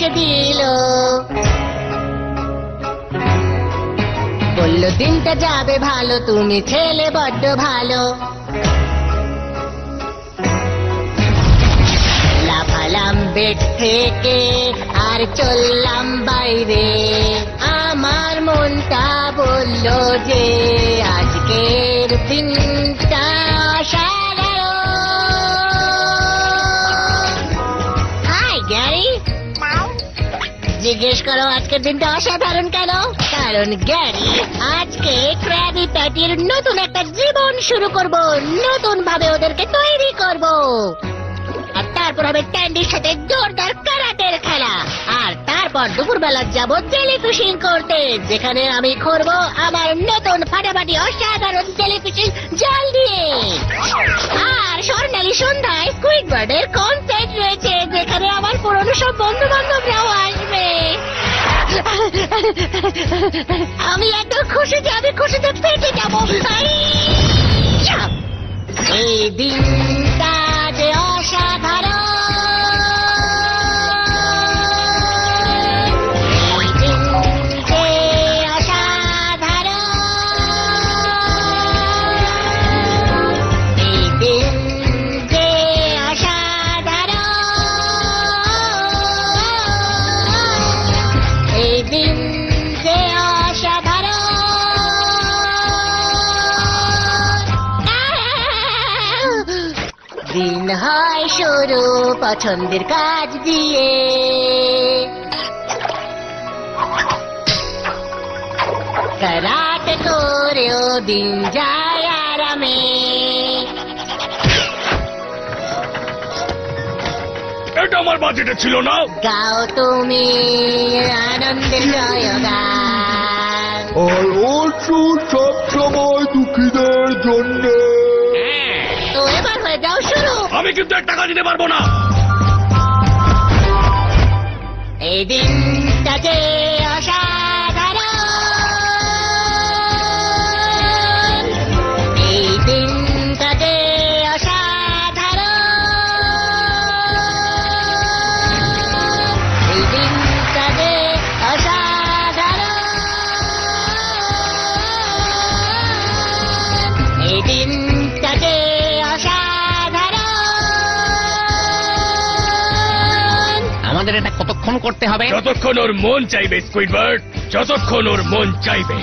এসে দিল, বললো দিনটা যাবে ভালো, তুমি ছেলে বড্ড ভালো। লাফালাম বেড থেকে আর চললাম বাইরে, আমার মনটা বলল যে আজকের দিনটা অসাধারণ। হাই গ্যারি, জিজ্ঞেস করো আজকের দিনটা অসাধারণ কেন? কারণ গ্যারি, আজকে ক্র্যাবি প্যাটির নতুন একটা জীবন শুরু করব, নতুন ভাবে ওদেরকে তৈরি করব, আর তারপর হবে ট্যান্ডির সাথে জোরদার কারাটের খেলা, আর তারপর দুপুরবেলা যাব জেলি ফিশিং করতে, যেখানে আমি করবো আমার নতুন ফাটাফাটি অসাধারণ জেলি ফিশিং জাল দিয়ে। আর স্বর্ণালী সন্ধ্যায় স্কুইডওয়ার্ডের কনসার্ট রয়েছে, যেখানে আমার পুরনো সব বন্ধু বান্ধবরাও আসবে। আমি এত খুশি যে আমি খুশিতে পেটে যাবো। এই দিনটা যে অসাধারণ, এই দিন যে অসাধারণ, এই দিন যে অসাধারণ, এই দিন যে অসাধারণ। দিন হয় শুরু পছন্দের কাজ দিয়ে, কারাটে করেও দিন যায় আরামে। এটা আমার বাজেটে ছিল না। গাও তুমি আনন্দের জয়গান, আর অর্জুন সবসময় দুঃখীদের জন্য। তো এবার হয়ে যাও শুরু। আমি কিন্তু 1 টাকা দিতে পারবো না। এই দিনটা যে অসাধারণ, এই দিনটা যে অসাধারণ, এই দিনটা যে অসাধারণ, এই দিনটা যে অসাধারণ। আমাদের এটা কতক্ষণ করতে হবে? যতক্ষণ ওর মন চাইবে স্কুইডওয়ার্ড, যতক্ষণ ওর মন চাইবে।